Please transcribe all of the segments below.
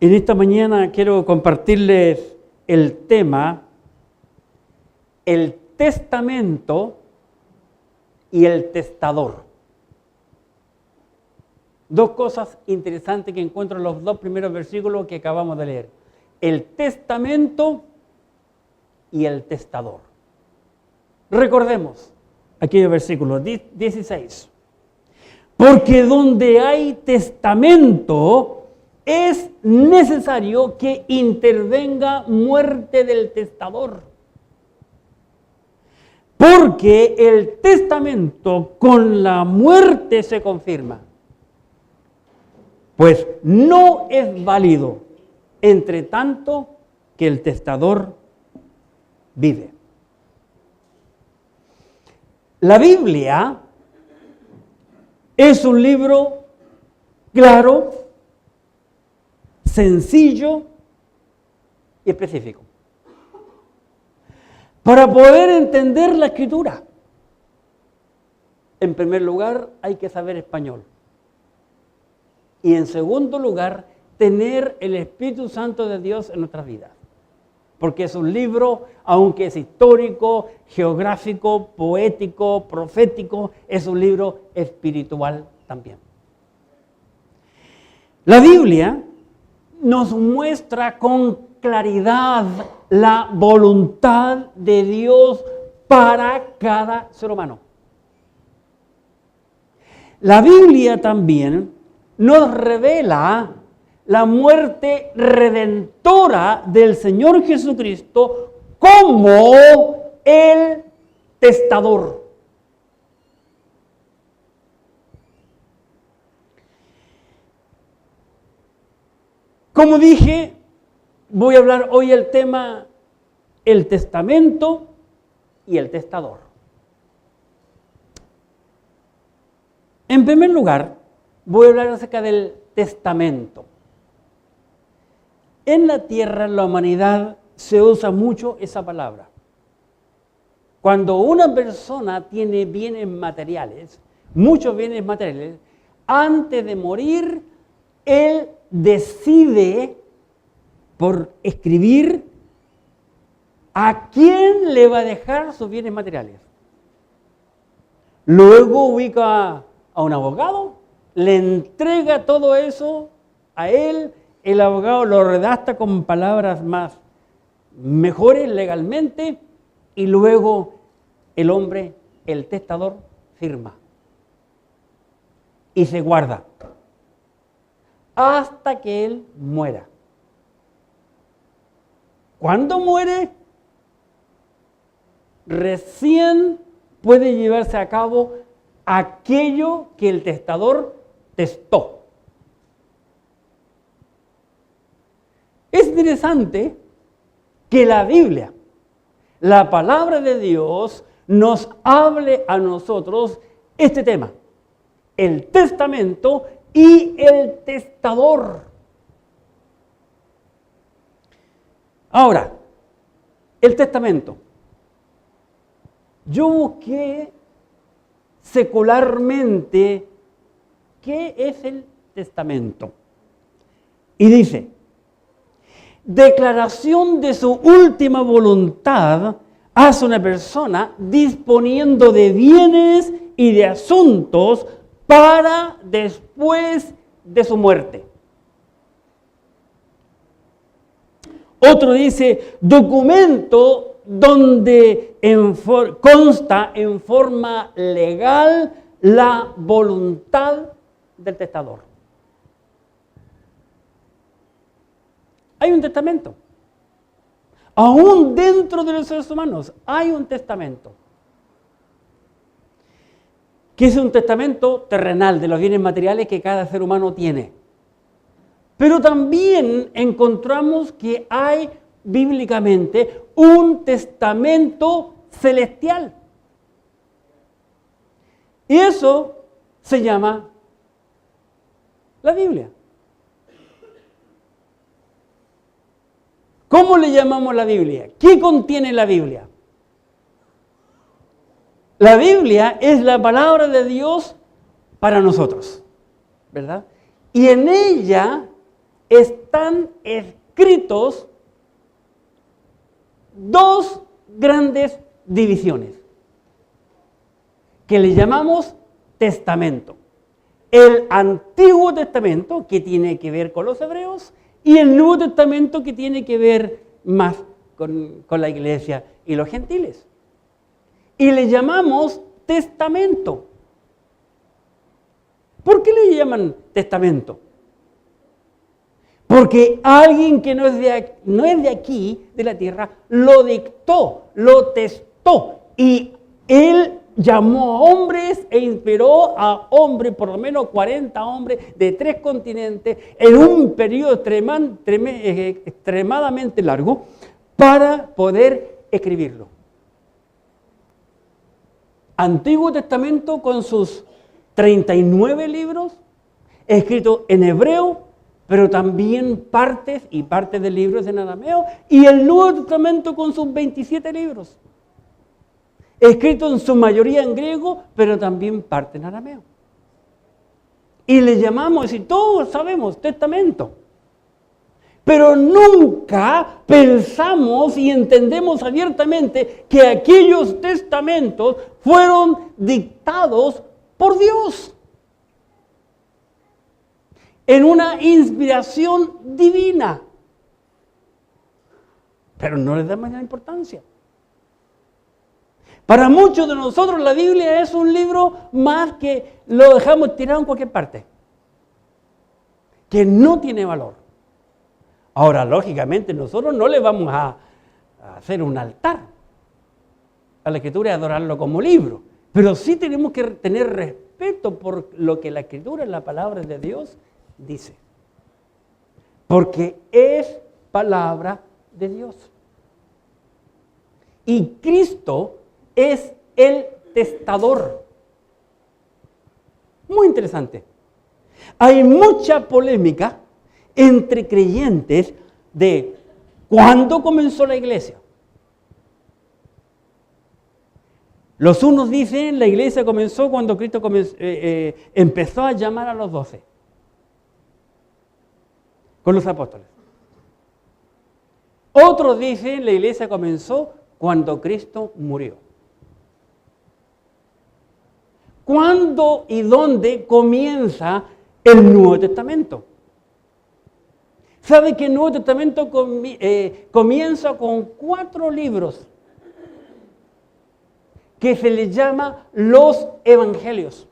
En esta mañana quiero compartirles el tema, el testamento y el testador. Dos cosas interesantes que encuentro en los dos primeros versículos que acabamos de leer. El testamento y el testador. Recordemos aquellos versículos 16. Porque donde hay testamento, es necesario que intervenga muerte del testador. Porque el testamento con la muerte se confirma. Pues no es válido, entre tanto que el testador vive. La Biblia es un libro claro, sencillo y específico. Para poder entender la Escritura, en primer lugar hay que saber español. Y en segundo lugar, tener el Espíritu Santo de Dios en nuestras vidas. Porque es un libro, aunque es histórico, geográfico, poético, profético, es un libro espiritual también. La Biblia nos muestra con claridad la voluntad de Dios para cada ser humano. La Biblia también nos revela la muerte redentora del Señor Jesucristo como el testador. Como dije, voy a hablar hoy el tema el testamento y el testador. En primer lugar, voy a hablar acerca del testamento. En la tierra, en la humanidad, se usa mucho esa palabra. Cuando una persona tiene bienes materiales, muchos bienes materiales, antes de morir, él decide por escribir a quién le va a dejar sus bienes materiales. Luego ubica a un abogado, le entrega todo eso a él, el abogado lo redacta con palabras más mejores legalmente y luego el hombre, el testador, firma y se guarda hasta que él muera. Cuando muere, recién puede llevarse a cabo aquello que el testador testó. Es interesante que la Biblia, la palabra de Dios, nos hable a nosotros este tema, el testamento y el testador. Ahora, el testamento. Yo busqué secularmente qué es el testamento. Y dice, declaración de su última voluntad hace una persona disponiendo de bienes y de asuntos para después de su muerte. Otro dice, documento donde consta en forma legal la voluntad del testador. Hay un testamento. Aún dentro de los seres humanos hay un testamento. Que es un testamento terrenal de los bienes materiales que cada ser humano tiene. Pero también encontramos que hay bíblicamente un testamento celestial. Y eso se llama la Biblia. ¿Cómo le llamamos la Biblia? ¿Qué contiene la Biblia? La Biblia es la palabra de Dios para nosotros, ¿verdad? Y en ella están escritos dos grandes divisiones que le llamamos testamento. El Antiguo Testamento, que tiene que ver con los hebreos, y el Nuevo Testamento, que tiene que ver más con la iglesia y los gentiles. Y le llamamos testamento. ¿Por qué le llaman testamento? Porque alguien que no es de aquí, de la tierra, lo dictó, lo testó, y él llamó a hombres e inspiró a hombres, por lo menos 40 hombres de 3 continentes, en un periodo extremadamente largo, para poder escribirlo. Antiguo Testamento con sus 39 libros, escritos en hebreo, pero también partes de libros en arameo, y el Nuevo Testamento con sus 27 libros, escritos en su mayoría en griego, pero también parte en arameo. Y le llamamos, y todos sabemos, testamento. Pero nunca pensamos y entendemos abiertamente que aquellos testamentos fueron dictados por Dios en una inspiración divina. Pero no le damos la importancia. Para muchos de nosotros la Biblia es un libro más que lo dejamos tirado en cualquier parte, que no tiene valor. Ahora, lógicamente, nosotros no le vamos a hacer un altar a la Escritura y adorarlo como libro, pero sí tenemos que tener respeto por lo que la Escritura, la palabra de Dios, dice. Porque es palabra de Dios. Y Cristo es el testador. Muy interesante. Hay mucha polémica entre creyentes de cuándo comenzó la iglesia. Los unos dicen la iglesia comenzó cuando Cristo empezó a llamar a los 12 con los apóstoles. Otros dicen la iglesia comenzó cuando Cristo murió. ¿Cuándo y dónde comienza el Nuevo Testamento? ¿Sabe que el Nuevo Testamento comienza con 4 libros que se les llama los Evangelios?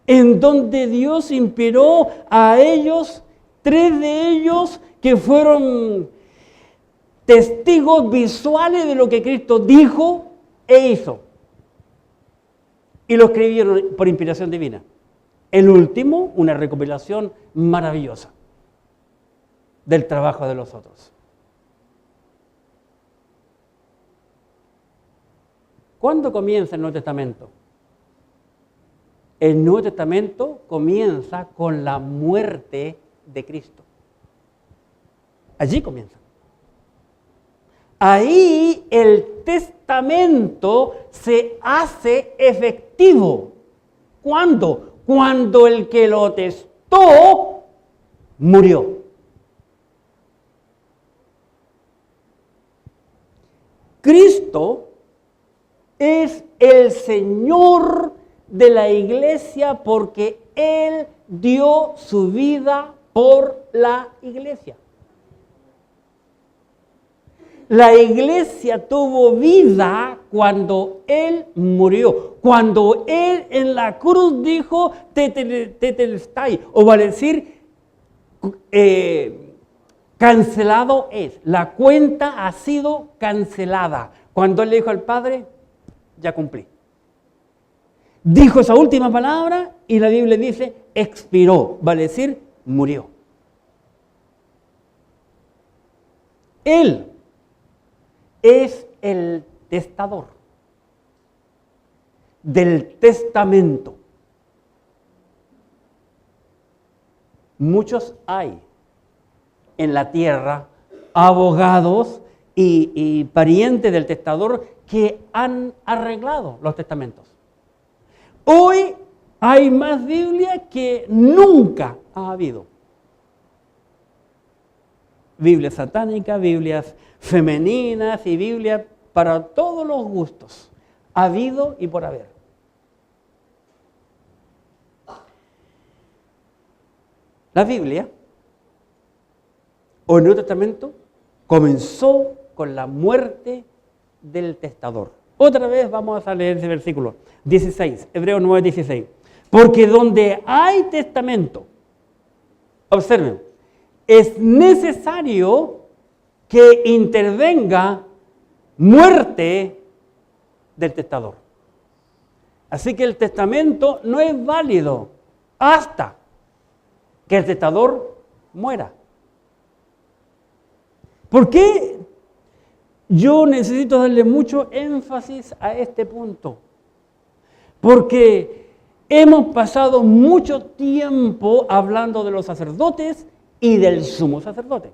En donde Dios inspiró a ellos, 3 de ellos que fueron testigos visuales de lo que Cristo dijo e hizo. Y lo escribieron por inspiración divina. El último, una recopilación maravillosa del trabajo de los otros. ¿Cuándo comienza el Nuevo Testamento? El Nuevo Testamento comienza con la muerte de Cristo. Allí comienza. Ahí el testamento se hace efectivo. ¿Cuándo? Cuando el que lo testó murió. Cristo es el Señor de la iglesia porque Él dio su vida por la iglesia. La iglesia tuvo vida cuando Él murió. Cuando Él en la cruz dijo, tetelestai, o vale decir, cancelado es. La cuenta ha sido cancelada. Cuando Él le dijo al Padre, ya cumplí. Dijo esa última palabra y la Biblia dice, expiró, vale decir, murió. Él es el testador del testamento. Muchos hay en la tierra, abogados y parientes del testador que han arreglado los testamentos. Hoy hay más Biblia que nunca ha habido. Biblias satánicas, Biblias femeninas y Biblias para todos los gustos. Ha habido y por haber. La Biblia, o el Nuevo Testamento, comenzó con la muerte del testador. Otra vez vamos a leer ese versículo 16, Hebreos 9, 16. Porque donde hay testamento, observen, es necesario que intervenga muerte del testador. Así que el testamento no es válido hasta que el testador muera. ¿Por qué yo necesito darle mucho énfasis a este punto? Porque hemos pasado mucho tiempo hablando de los sacerdotes y del sumo sacerdote.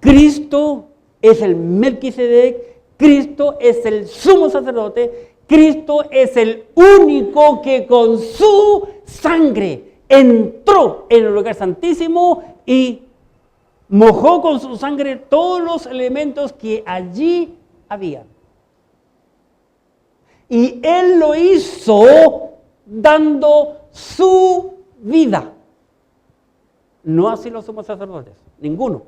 Cristo es el Melquisedec, Cristo es el sumo sacerdote, Cristo es el único que con su sangre entró en el lugar santísimo y mojó con su sangre todos los elementos que allí había. Y Él lo hizo dando su vida. No así los sumos sacerdotes, ninguno.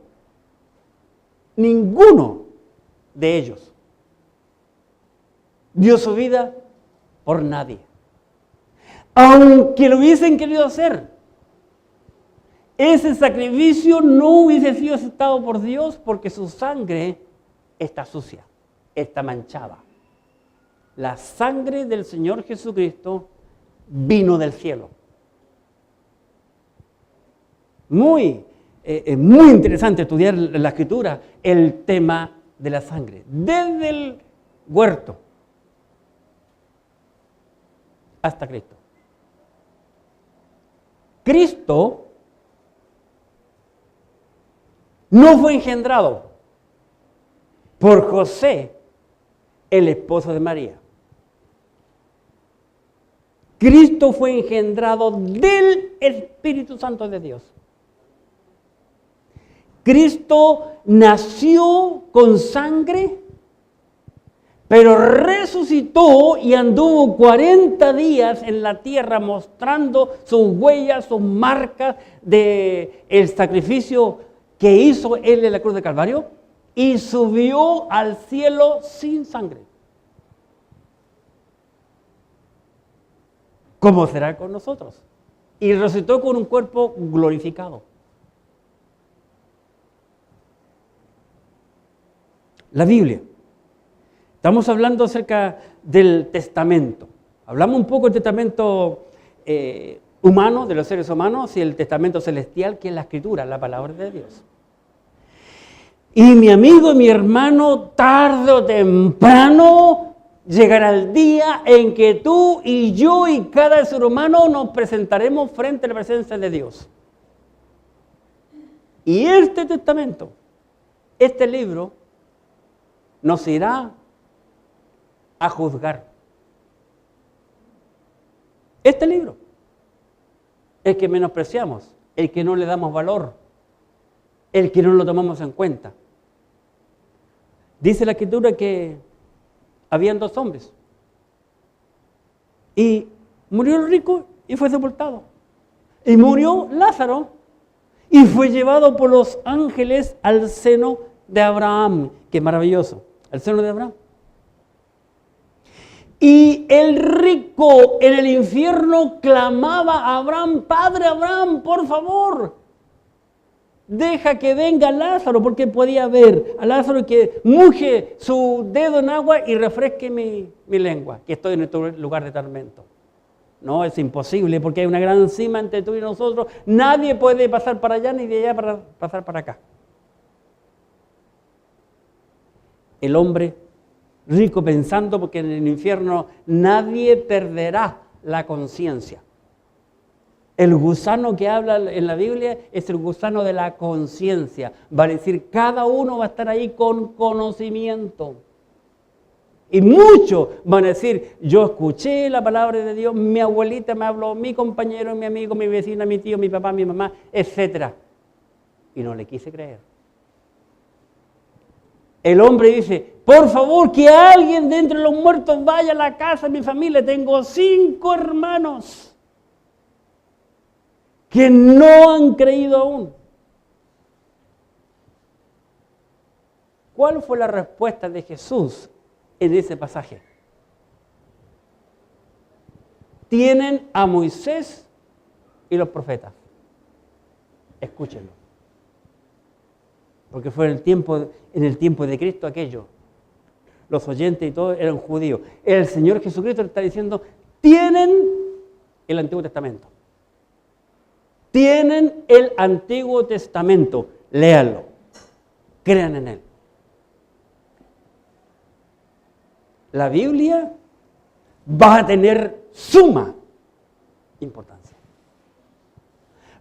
Ninguno de ellos dio su vida por nadie. Aunque lo hubiesen querido hacer, ese sacrificio no hubiese sido aceptado por Dios porque su sangre está sucia, está manchada. La sangre del Señor Jesucristo vino del cielo. Muy interesante estudiar la Escritura, el tema de la sangre. Desde el huerto hasta Cristo. Cristo no fue engendrado por José, el esposo de María. Cristo fue engendrado del Espíritu Santo de Dios. Cristo nació con sangre, pero resucitó y anduvo 40 días en la tierra mostrando sus huellas, sus marcas del sacrificio que hizo Él en la cruz de Calvario y subió al cielo sin sangre. ¿Cómo será con nosotros? Y resucitó con un cuerpo glorificado. La Biblia. Estamos hablando acerca del testamento. Hablamos un poco del testamento humano, de los seres humanos, y el testamento celestial, que es la Escritura, la palabra de Dios. Y mi amigo y mi hermano, tarde o temprano, llegará el día en que tú y yo y cada ser humano nos presentaremos frente a la presencia de Dios. Y este testamento, este libro, nos irá a juzgar. Este libro, el que menospreciamos, el que no le damos valor, el que no lo tomamos en cuenta. Dice la Escritura que habían dos hombres y murió el rico y fue sepultado, y murió Lázaro y fue llevado por los ángeles al seno de Abraham. Qué maravilloso, al seno de Abraham. Y el rico en el infierno clamaba a Abraham: Padre Abraham, por favor, deja que venga Lázaro, porque podía ver a Lázaro que moje su dedo en agua y refresque mi lengua, que estoy en este lugar de tormento. No, es imposible, porque hay una gran cima entre tú y nosotros. Nadie puede pasar para allá ni de allá para pasar para acá. El hombre rico pensando, porque en el infierno nadie perderá la conciencia. El gusano que habla en la Biblia es el gusano de la conciencia. Va a decir, cada uno va a estar ahí con conocimiento. Y muchos van a decir, yo escuché la palabra de Dios, mi abuelita me habló, mi compañero, mi amigo, mi vecina, mi tío, mi papá, mi mamá, etc. Y no le quise creer. El hombre dice, por favor, que alguien de entre los muertos vaya a la casa de mi familia. Tengo 5 hermanos que no han creído aún. ¿Cuál fue la respuesta de Jesús en ese pasaje? Tienen a Moisés y los profetas. Escúchenlo. Porque fue en el tiempo de Cristo aquello. Los oyentes y todos eran judíos. El Señor Jesucristo está diciendo, tienen el Antiguo Testamento. Tienen el Antiguo Testamento. Léanlo. Crean en él. La Biblia va a tener suma importancia.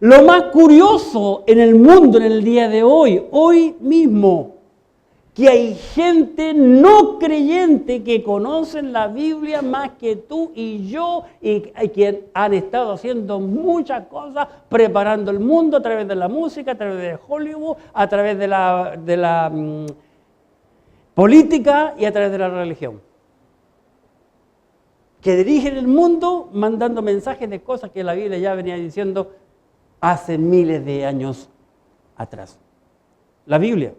Lo más curioso en el mundo en el día de hoy mismo, que hay gente no creyente que conocen la Biblia más que tú y yo, y que han estado haciendo muchas cosas, preparando el mundo a través de la música, a través de Hollywood, a través de la política y a través de la religión. Que dirigen el mundo mandando mensajes de cosas que la Biblia ya venía diciendo hace miles de años atrás. La Biblia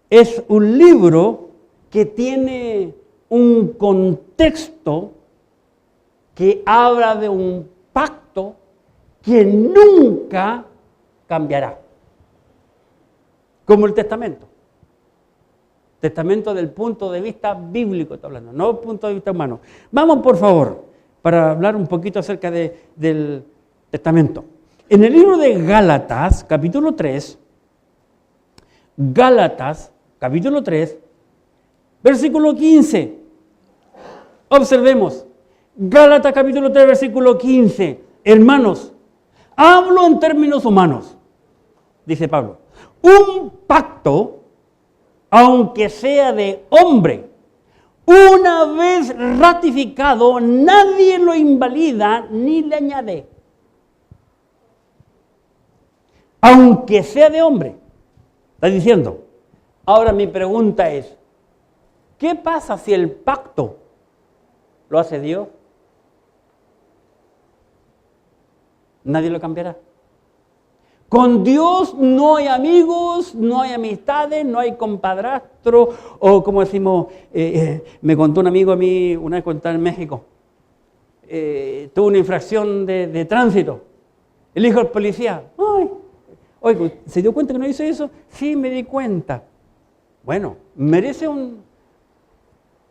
es un libro que tiene un contexto que habla de un pacto que nunca cambiará. Como el Testamento. Testamento del punto de vista bíblico, está hablando, no punto de vista humano. Vamos, por favor, para hablar un poquito acerca del Testamento. En el libro de Gálatas, capítulo 3, versículo 15. Observemos, Gálatas capítulo 3, versículo 15. Hermanos, hablo en términos humanos, dice Pablo. Un pacto, aunque sea de hombre, una vez ratificado, nadie lo invalida ni le añade. Aunque sea de hombre, está diciendo. Ahora mi pregunta es, ¿qué pasa si el pacto lo hace Dios? Nadie lo cambiará. Con Dios no hay amigos, no hay amistades, no hay compadrastro, o como decimos, me contó un amigo a mí, una vez cuando estaba en México, tuvo una infracción de tránsito. Le dijo al policía, oye, ¿se dio cuenta que no hizo eso? Sí, me di cuenta. Bueno, merece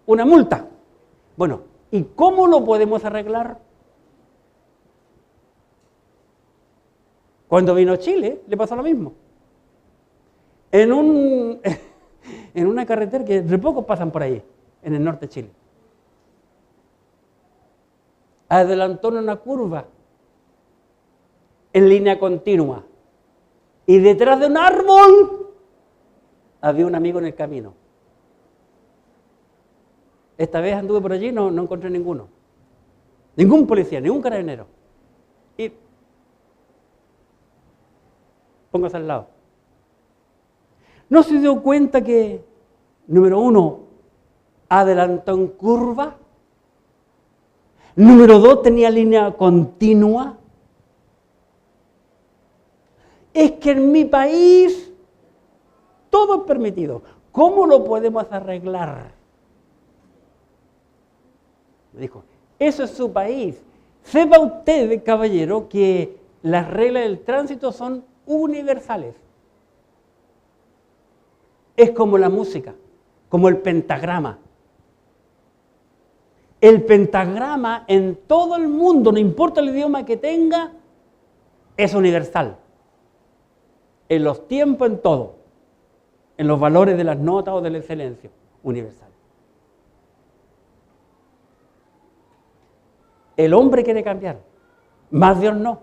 una multa. Bueno, ¿y cómo lo podemos arreglar? Cuando vino a Chile, le pasó lo mismo. En una carretera que de pocos pasan por ahí, en el norte de Chile. Adelantó en una curva, en línea continua. Y detrás de un árbol, había un amigo en el camino. Esta vez anduve por allí y no encontré ninguno. Ningún policía, ningún carabinero. Y póngase al lado. ¿No se dio cuenta que, número 1, adelantó en curva? Número 2, tenía línea continua. Es que en mi país todo es permitido. ¿Cómo lo podemos arreglar? Me dijo, eso es su país. Sepa usted, caballero, que las reglas del tránsito son universales. Es como la música, como el pentagrama. El pentagrama en todo el mundo, no importa el idioma que tenga, es universal. En los tiempos, en todo. En los valores de las notas o de la excelencia, universal. El hombre quiere cambiar, más Dios no.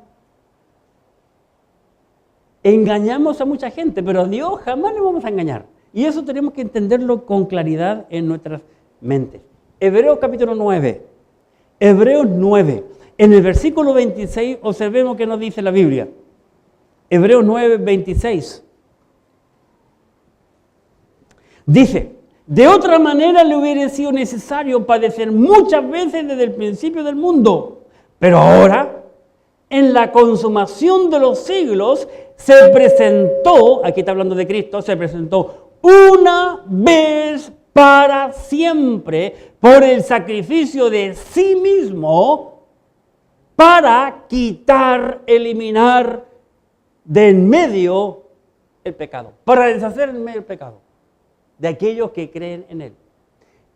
Engañamos a mucha gente, pero a Dios jamás le vamos a engañar. Y eso tenemos que entenderlo con claridad en nuestras mentes. Hebreos capítulo 9. Hebreos 9. En el versículo 26 observemos qué nos dice la Biblia. Hebreos 9, 26. Dice, de otra manera le hubiera sido necesario padecer muchas veces desde el principio del mundo. Pero ahora, en la consumación de los siglos, se presentó, aquí está hablando de Cristo, se presentó una vez para siempre por el sacrificio de sí mismo para quitar, eliminar de en medio el pecado, para deshacer en medio el pecado de aquellos que creen en Él.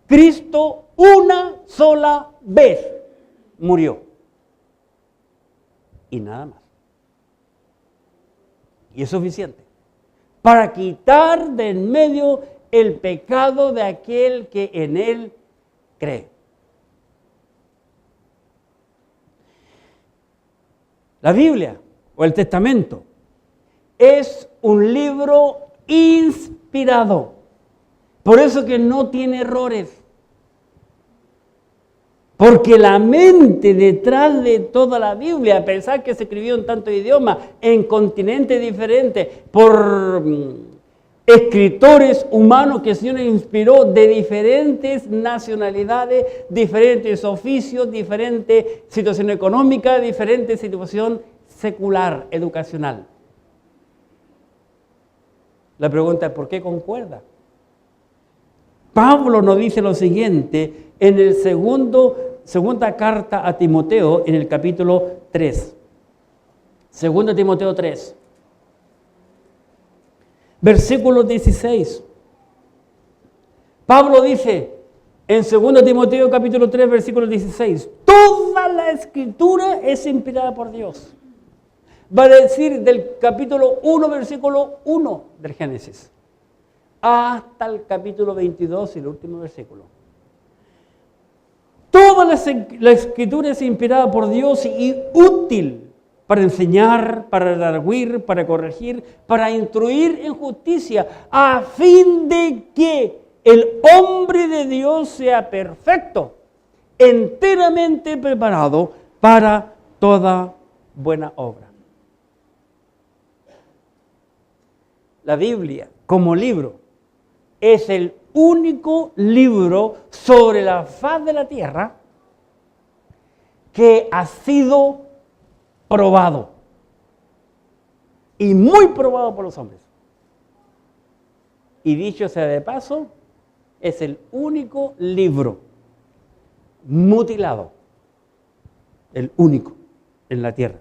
Cristo una sola vez murió y nada más. Y es suficiente para quitar de en medio el pecado de aquel que en Él cree. La Biblia o el Testamento es un libro inspirado. Por eso que no tiene errores. Porque la mente detrás de toda la Biblia, a pesar que se escribió en tantos idiomas, en continentes diferentes, por escritores humanos que el Señor inspiró de diferentes nacionalidades, diferentes oficios, diferente situación económica, diferente situación secular, educacional. La pregunta es, ¿por qué concuerda? Pablo nos dice lo siguiente en el segunda carta a Timoteo, en el capítulo 3. Segunda Timoteo 3. Versículo 16. Pablo dice en 2 Timoteo capítulo 3, versículo 16, toda la escritura es inspirada por Dios. Va a decir del capítulo 1, versículo 1 del Génesis, hasta el capítulo 22 y el último versículo. Toda la escritura es inspirada por Dios y útil para enseñar, para redarguir, para corregir, para instruir en justicia, a fin de que el hombre de Dios sea perfecto, enteramente preparado para toda buena obra. La Biblia, como libro, es el único libro sobre la faz de la tierra que ha sido probado y muy probado por los hombres. Y dicho sea de paso, es el único libro mutilado, el único en la tierra.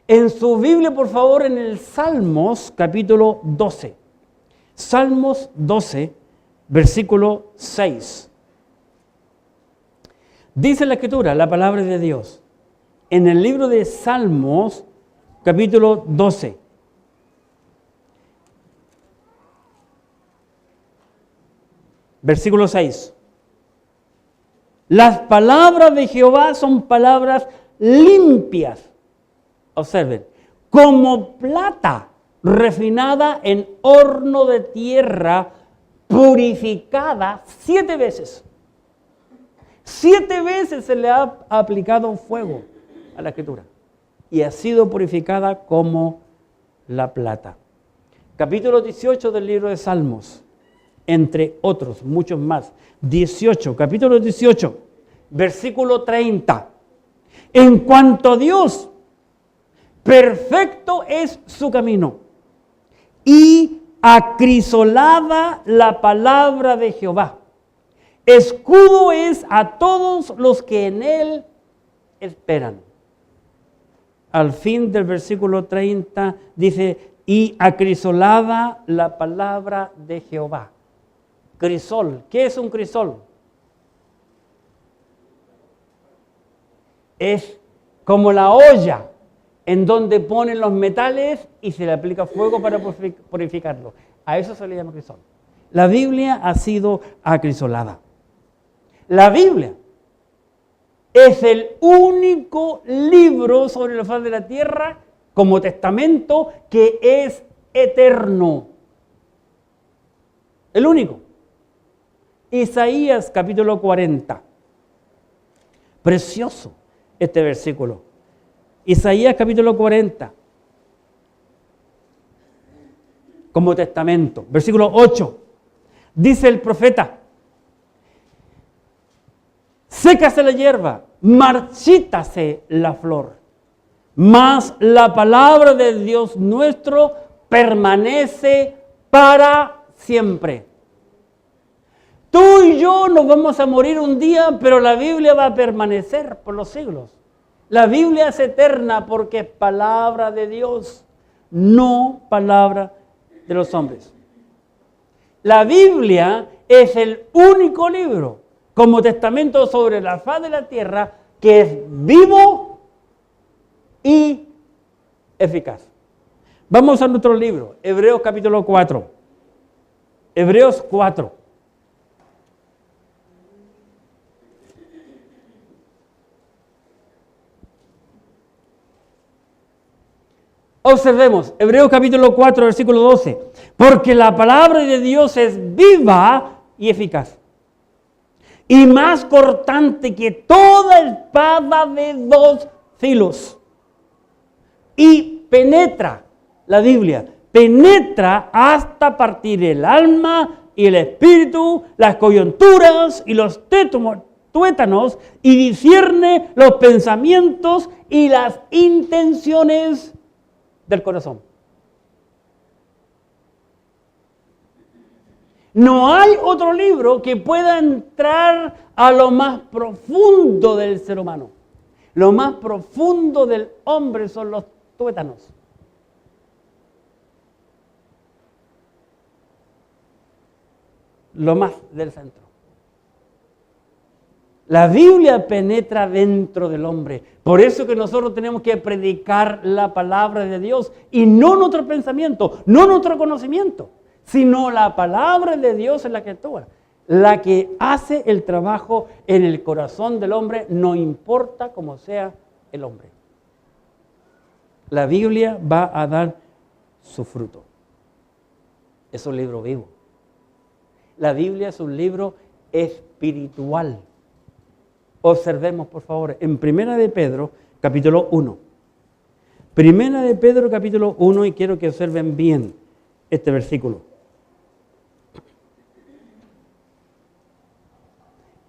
En su Biblia, por favor, en el Salmos capítulo 12. Salmos 12, versículo 6. Dice la Escritura, la palabra de Dios, en el libro de Salmos, capítulo 12. Versículo 6. Las palabras de Jehová son palabras limpias. Observen, como plata refinada en horno de tierra, purificada 7 veces. 7 veces se le ha aplicado fuego a la Escritura y ha sido purificada como la plata. Capítulo 18 del libro de Salmos, entre otros, muchos más. 18, capítulo 18, versículo 30. En cuanto a Dios, perfecto es su camino y acrisolada la palabra de Jehová. Escudo es a todos los que en él esperan. Al fin del versículo 30 dice, y acrisolada la palabra de Jehová. Crisol, ¿qué es un crisol? Es como la olla en donde ponen los metales y se le aplica fuego para purificarlo. A eso se le llama crisol. La Biblia ha sido acrisolada. La Biblia es el único libro sobre la faz de la tierra como testamento que es eterno. el único. Isaías capítulo 40. Precioso este versículo. Isaías capítulo 40. Como testamento. Versículo 8. Dice el profeta: sécase la hierba, marchítase la flor, mas la palabra de Dios nuestro permanece para siempre. Tú y yo nos vamos a morir un día, pero la Biblia va a permanecer por los siglos. La Biblia es eterna porque es palabra de Dios, no palabra de los hombres. La Biblia es el único libro como testamento sobre la faz de la tierra que es vivo y eficaz. Vamos a nuestro libro, Hebreos capítulo 4. Hebreos 4. Observemos, Hebreos capítulo 4, versículo 12. Porque la palabra de Dios es viva y eficaz, y más cortante que toda espada de dos filos. Y penetra, la Biblia, penetra hasta partir el alma y el espíritu, las coyunturas y los tuétanos, y discierne los pensamientos y las intenciones del corazón. No hay otro libro que pueda entrar a lo más profundo del ser humano. Lo más profundo del hombre son los tuétanos. Lo más del centro. La Biblia penetra dentro del hombre. Por eso que nosotros tenemos que predicar la palabra de Dios y no nuestro pensamiento, no nuestro conocimiento, sino la palabra de Dios es la que actúa, la que hace el trabajo en el corazón del hombre, no importa cómo sea el hombre. La Biblia va a dar su fruto. Es un libro vivo. La Biblia es un libro espiritual. Observemos, por favor, en Primera de Pedro, capítulo 1. Primera de Pedro, capítulo 1, y quiero que observen bien este versículo.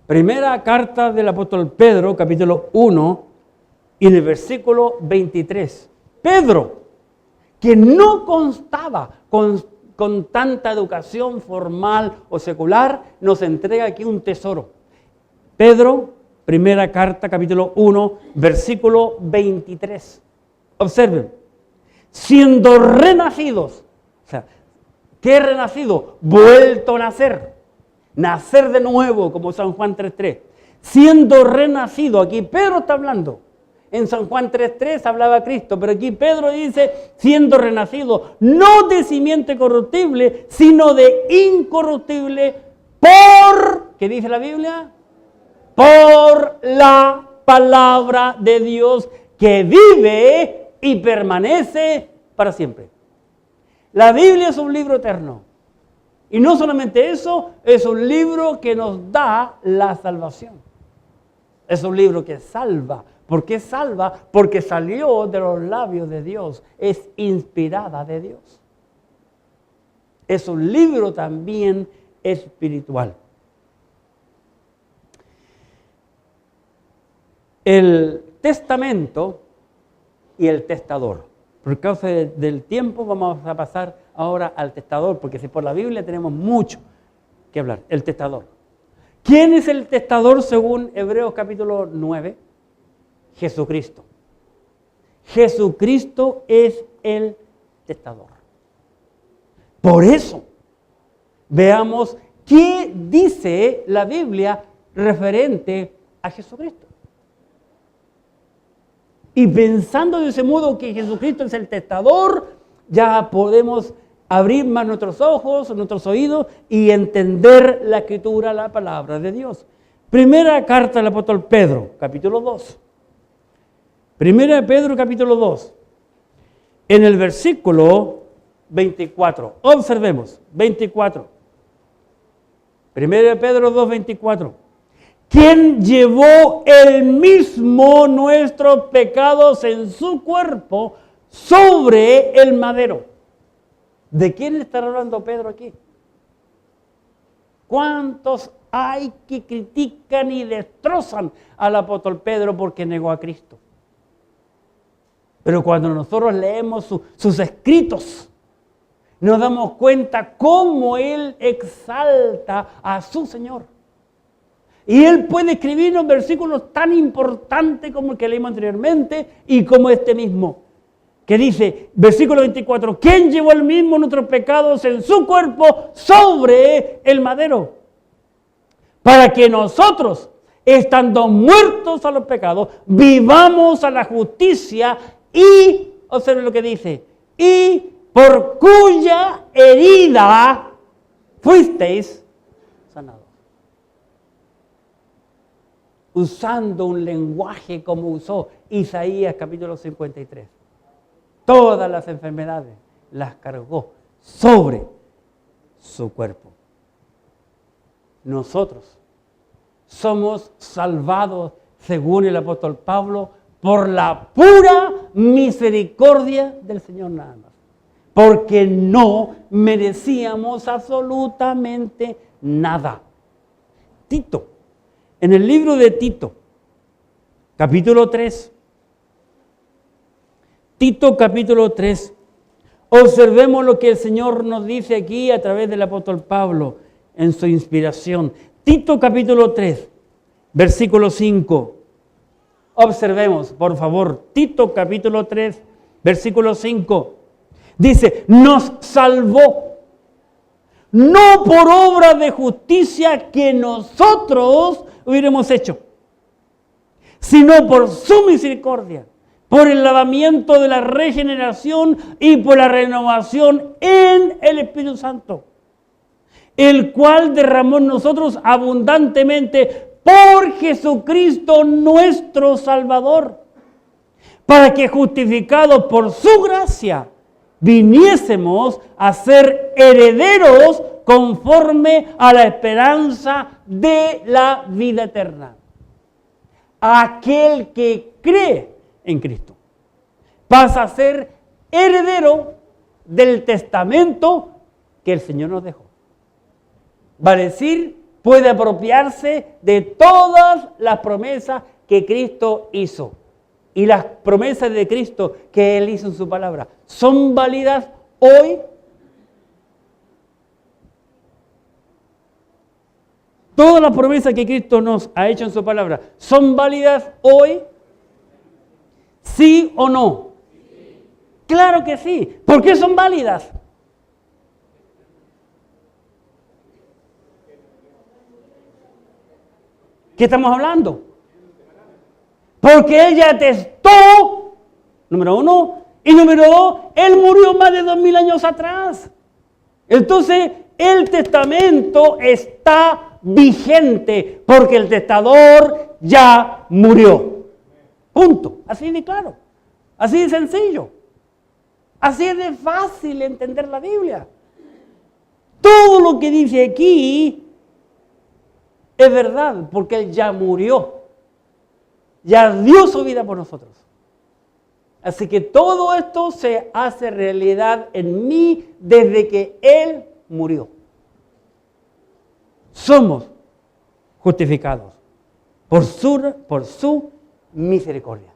Primera carta del apóstol Pedro, capítulo 1, y en el versículo 23. Pedro, que no constaba con tanta educación formal o secular, nos entrega aquí un tesoro. Pedro, primera carta, capítulo 1, versículo 23. Observen, siendo renacidos, o sea, ¿qué renacido? Vuelto a nacer. Nacer de nuevo, como San Juan 3.3. Siendo renacido, aquí Pedro está hablando. En San Juan 3.3 hablaba Cristo, pero aquí Pedro dice, siendo renacido, no de simiente corruptible, sino de incorruptible, ¿qué dice la Biblia? Por la palabra de Dios que vive y permanece para siempre. La Biblia es un libro eterno. Y no solamente eso, es un libro que nos da la salvación. Es un libro que salva. ¿Por qué salva? Porque salió de los labios de Dios. Es inspirada de Dios. Es un libro también espiritual. El testamento y el testador. Por causa del tiempo vamos a pasar ahora al testador, porque si por la Biblia tenemos mucho que hablar. El testador. ¿Quién es el testador según Hebreos capítulo 9? Jesucristo. Jesucristo es el testador. Por eso, veamos qué dice la Biblia referente a Jesucristo. Y pensando de ese modo que Jesucristo es el testador, ya podemos abrir más nuestros ojos, nuestros oídos y entender la Escritura, la palabra de Dios. Primera carta del apóstol Pedro, capítulo 2. Primera de Pedro, capítulo 2. En el versículo 24. Observemos, 24. 1 Pedro 2:24. Quien llevó él mismo nuestros pecados en su cuerpo sobre el madero. ¿De quién está hablando Pedro aquí? ¿Cuántos hay que critican y destrozan al apóstol Pedro porque negó a Cristo? Pero cuando nosotros leemos sus escritos, nos damos cuenta cómo él exalta a su Señor. Y él puede escribirnos versículos tan importantes como el que leímos anteriormente y como este mismo, que dice, versículo 24, ¿quién llevó él mismo nuestros pecados en su cuerpo sobre el madero? Para que nosotros, estando muertos a los pecados, vivamos a la justicia y, observen lo que dice, y por cuya herida fuisteis sanados. Usando un lenguaje como usó Isaías capítulo 53. Todas las enfermedades las cargó sobre su cuerpo. Nosotros somos salvados, según el apóstol Pablo, por la pura misericordia del Señor nada más. Porque no merecíamos absolutamente nada. Tito, en el libro de Tito, capítulo 3, Tito capítulo 3, observemos lo que el Señor nos dice aquí a través del apóstol Pablo en su inspiración. Tito capítulo 3, versículo 5. Observemos, por favor, Tito capítulo 3, versículo 5. Dice, nos salvó, no por obra de justicia que nosotros hubiéramos hecho, sino por su misericordia, por el lavamiento de la regeneración y por la renovación en el Espíritu Santo, el cual derramó en nosotros abundantemente por Jesucristo nuestro Salvador, para que justificados por su gracia viniésemos a ser herederos conforme a la esperanza de la vida eterna. Aquel que cree en Cristo pasa a ser heredero del testamento que el Señor nos dejó. Va a decir, puede apropiarse de todas las promesas que Cristo hizo. Y las promesas de Cristo que Él hizo en su palabra, ¿son válidas hoy? Todas las promesas que Cristo nos ha hecho en su palabra, ¿son válidas hoy? ¿Sí o no? Sí. Claro que sí. ¿Por qué son válidas? ¿Qué estamos hablando? Porque ella atestó, número uno, y número dos, Él murió más de 2000 años atrás. Entonces, el testamento está vigente, porque el testador ya murió. Punto. Así de claro. Así de sencillo. Así de fácil entender la Biblia. Todo lo que dice aquí es verdad, porque Él ya murió. Ya dio su vida por nosotros. Así que todo esto se hace realidad en mí desde que Él murió. Somos justificados por su misericordia.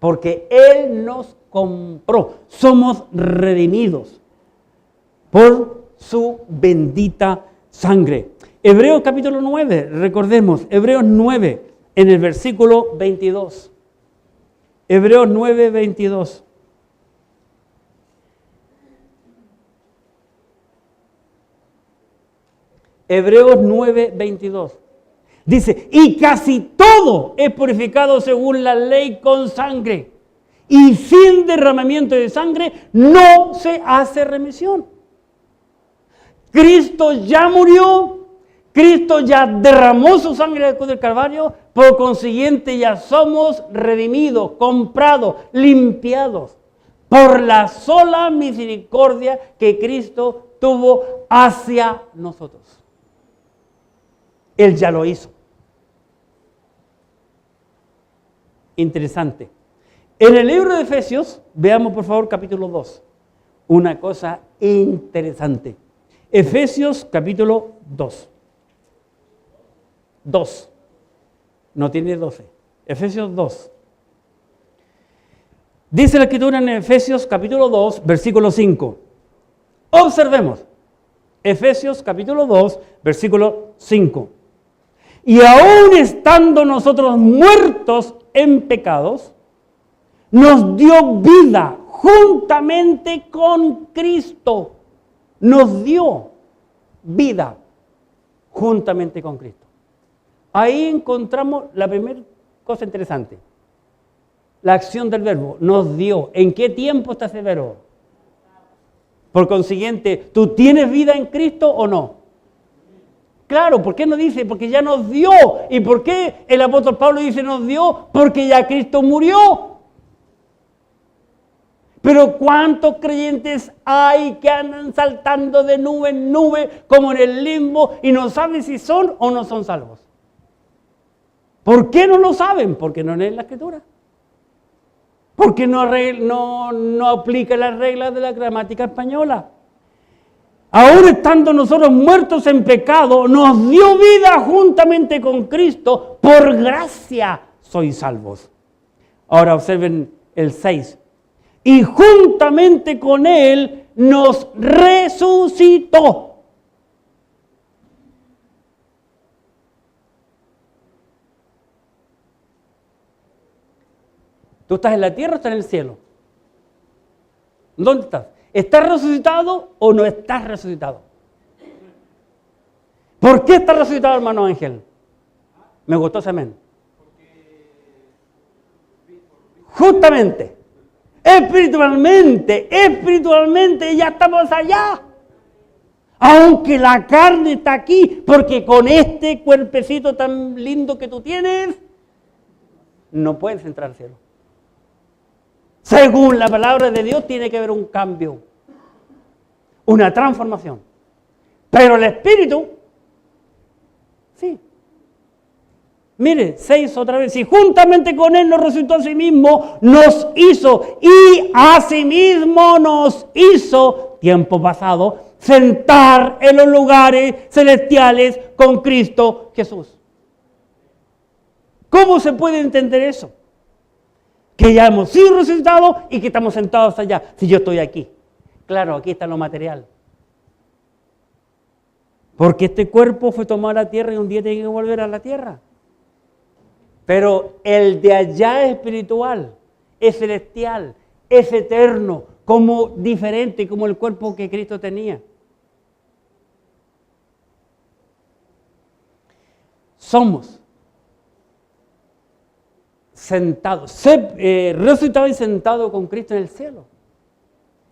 Porque Él nos compró. Somos redimidos por su bendita sangre. Hebreos capítulo 9, recordemos, Hebreos 9, en el versículo 22. Hebreos 9, 22. Hebreos 9, 22. Dice, y casi todo es purificado según la ley con sangre. Y sin derramamiento de sangre no se hace remisión. Cristo ya murió. Cristo ya derramó su sangre en la cruz del Calvario, por consiguiente ya somos redimidos, comprados, limpiados por la sola misericordia que Cristo tuvo hacia nosotros. Él ya lo hizo. Interesante. En el libro de Efesios, veamos por favor capítulo 2. Una cosa interesante. Efesios capítulo 2. 2. No tiene 12. Efesios 2. Dice la Escritura en Efesios capítulo 2, versículo 5. Observemos. Efesios capítulo 2, versículo 5. Y aún estando nosotros muertos en pecados, nos dio vida juntamente con Cristo. Nos dio vida juntamente con Cristo. Ahí encontramos la primera cosa interesante. La acción del verbo, nos dio. ¿En qué tiempo está ese verbo? Por consiguiente, ¿tú tienes vida en Cristo o no? Claro, ¿por qué no dice? Porque ya nos dio. ¿Y por qué el apóstol Pablo dice nos dio? Porque ya Cristo murió. Pero ¿cuántos creyentes hay que andan saltando de nube en nube como en el limbo y no saben si son o no son salvos? ¿Por qué no lo saben? Porque no leen la Escritura. Porque no aplica las reglas de la gramática española. Aún estando nosotros muertos en pecado, nos dio vida juntamente con Cristo. Por gracia sois salvos. Ahora observen el 6. Y juntamente con Él nos resucitó. ¿Tú estás en la tierra o estás en el cielo? ¿Dónde estás? ¿Estás resucitado o no estás resucitado? ¿Por qué estás resucitado, hermano Ángel? Me gustó ese amén. Justamente, espiritualmente ya estamos allá. Aunque la carne está aquí, porque con este cuerpecito tan lindo que tú tienes, no puedes entrar al cielo. Según la palabra de Dios, tiene que haber un cambio, una transformación. Pero el Espíritu, sí. Mire, 6 otra vez. Y juntamente con Él nos resucitó a sí mismo, nos hizo, y a sí mismo nos hizo, tiempo pasado, sentar en los lugares celestiales con Cristo Jesús. ¿Cómo se puede entender eso? Que ya hemos sido resucitados y que estamos sentados allá. Si yo estoy aquí. Claro, aquí está lo material. Porque este cuerpo fue tomado a la tierra y un día tiene que volver a la tierra. Pero el de allá es espiritual, es celestial, es eterno, como diferente, como el cuerpo que Cristo tenía. Somos sentados, resucitados y sentados con Cristo en el cielo.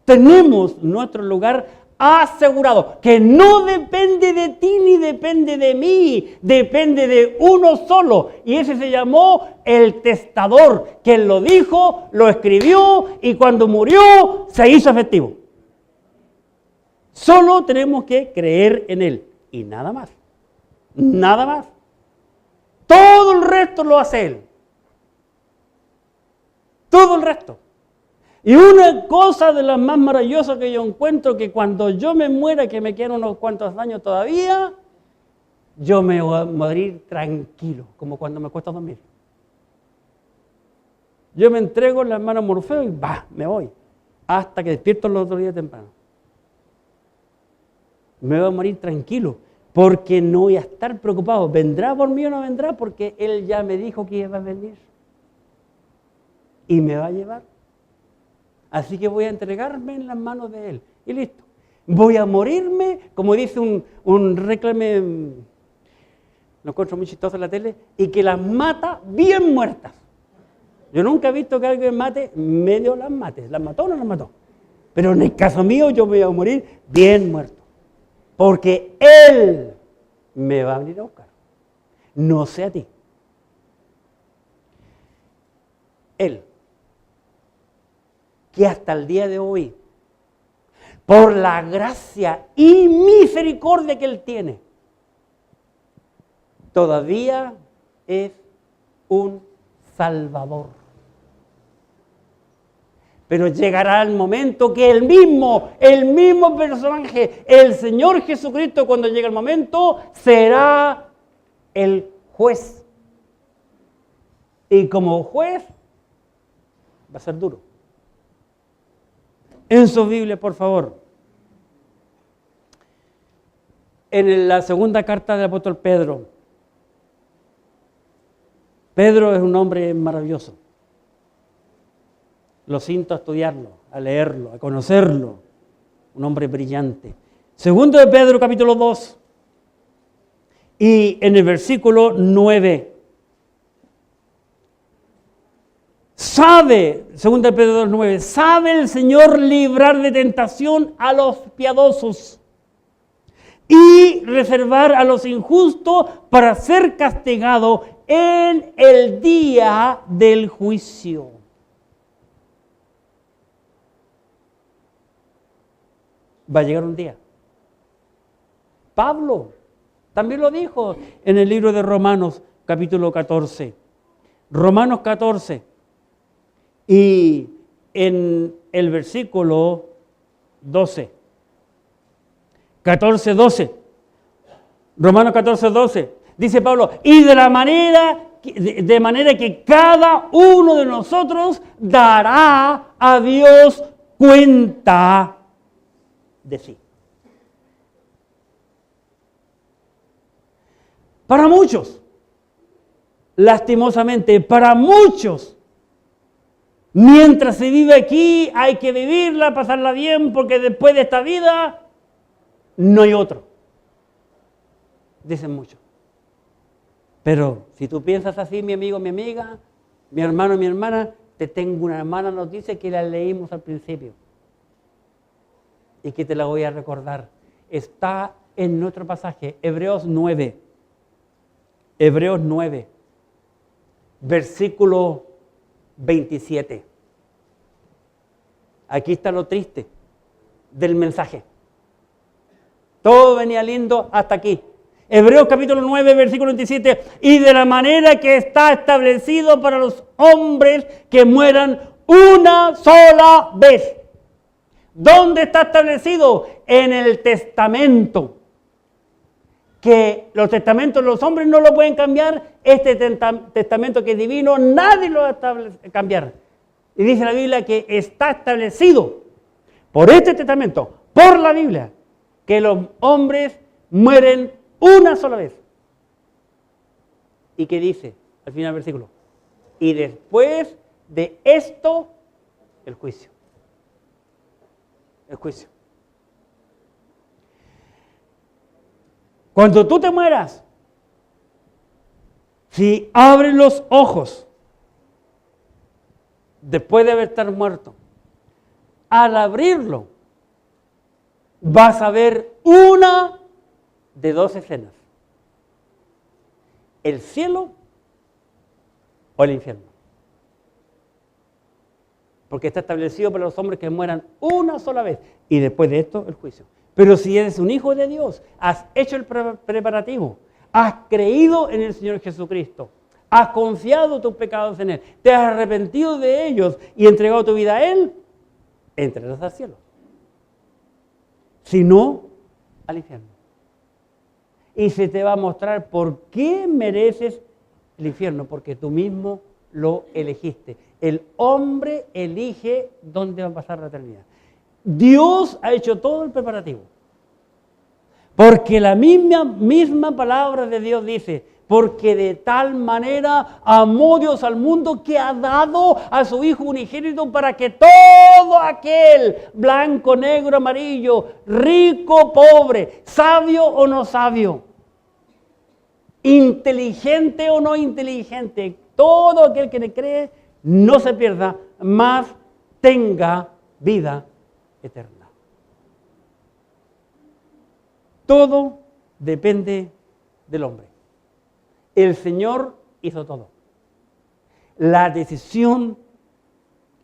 Tenemos nuestro lugar asegurado, que no depende de ti ni depende de mí, depende de uno solo. Y ese se llamó el testador, que lo dijo, lo escribió y cuando murió se hizo efectivo. Solo tenemos que creer en Él y nada más, nada más. Todo el resto lo hace Él. Todo el resto. Y una cosa de las más maravillosas que yo encuentro, que cuando yo me muera, que me quedan unos cuantos años todavía, yo me voy a morir tranquilo, como cuando me cuesta dormir. Yo me entrego en las manos a Morfeo y me voy, hasta que despierto el otro día temprano. Me voy a morir tranquilo, porque no voy a estar preocupado. ¿Vendrá por mí o no vendrá? Porque Él ya me dijo que iba a venir. Y me va a llevar. Así que voy a entregarme en las manos de Él. Y listo. Voy a morirme, como dice un réclame, lo encuentro muy chistoso en la tele, y que las mata bien muertas. Yo nunca he visto que alguien mate, medio las mate. ¿Las mató o no las mató? Pero en el caso mío yo me voy a morir bien muerto. Porque Él me va a venir a buscar. No sé a ti. Él. Que hasta el día de hoy, por la gracia y misericordia que Él tiene, todavía es un Salvador. Pero llegará el momento que el mismo personaje, el Señor Jesucristo, cuando llegue el momento, será el juez. Y como juez, va a ser duro. En su Biblia, por favor. En la segunda carta del apóstol Pedro. Pedro es un hombre maravilloso. Lo siento a estudiarlo, a leerlo, a conocerlo. Un hombre brillante. Segundo de Pedro, capítulo 2. Y en el versículo 9. Segundo de Pedro 2:9, sabe el Señor librar de tentación a los piadosos y reservar a los injustos para ser castigado en el día del juicio. Va a llegar un día. Pablo también lo dijo en el libro de Romanos, capítulo 14. Romanos 14. Y en el versículo 12. 14:12. Romanos 14:12. Dice Pablo, y de manera que cada uno de nosotros dará a Dios cuenta de sí. Para muchos, lastimosamente, para muchos, mientras se vive aquí hay que vivirla, pasarla bien, porque después de esta vida no hay otro. Dicen muchos. Pero si tú piensas así, mi amigo, mi amiga, mi hermano, mi hermana, te tengo una mala noticia que la leímos al principio. Y que te la voy a recordar. Está en nuestro pasaje, Hebreos 9. Hebreos 9, versículo 27. Aquí está lo triste del mensaje. Todo venía lindo hasta aquí. Hebreos capítulo 9, versículo 27. Y de la manera que está establecido para los hombres que mueran una sola vez. ¿Dónde está establecido? En el testamento. Que los testamentos de los hombres no lo pueden cambiar. Este testamento que es divino, nadie lo va a cambiar. Y dice la Biblia que está establecido por este testamento, por la Biblia, que los hombres mueren una sola vez. ¿Y qué dice al final del versículo? Y después de esto, el juicio. El juicio. Cuando tú te mueras, si abres los ojos, después de haber estado muerto, al abrirlo, vas a ver una de dos escenas. El cielo o el infierno. Porque está establecido para los hombres que mueran una sola vez. Y después de esto, el juicio. Pero si eres un hijo de Dios, has hecho el preparativo, has creído en el Señor Jesucristo, has confiado tus pecados en Él, te has arrepentido de ellos y entregado tu vida a Él, entrarás al cielo. Si no, al infierno. Y se te va a mostrar por qué mereces el infierno, porque tú mismo lo elegiste. El hombre elige dónde va a pasar la eternidad. Dios ha hecho todo el preparativo. Porque la misma palabra de Dios dice, porque de tal manera amó Dios al mundo que ha dado a su Hijo unigénito para que todo aquel, blanco, negro, amarillo, rico, pobre, sabio o no sabio, inteligente o no inteligente, todo aquel que le cree no se pierda, mas tenga vida eterna. Todo depende del hombre. El Señor hizo todo. La decisión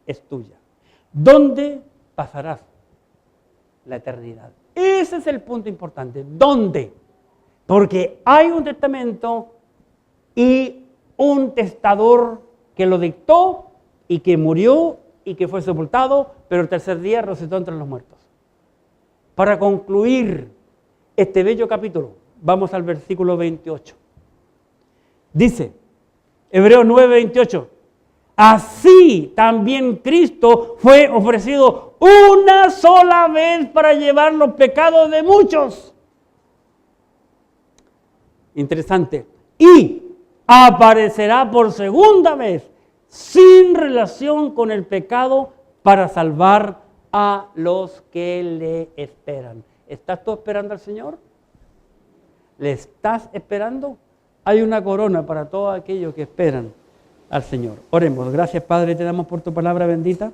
es tuya. ¿Dónde pasarás la eternidad? Ese es el punto importante. ¿Dónde? Porque hay un testamento y un testador que lo dictó y que murió y que fue sepultado, pero el tercer día resucitó entre los muertos. Para concluir este bello capítulo, vamos al versículo 28. Dice, Hebreos 9:28, así también Cristo fue ofrecido una sola vez para llevar los pecados de muchos. Interesante. Y aparecerá por segunda vez sin relación con el pecado para salvar a los que le esperan. ¿Estás tú esperando al Señor? ¿Le estás esperando? Hay una corona para todos aquellos que esperan al Señor. Oremos. Gracias, Padre, te damos por tu palabra bendita.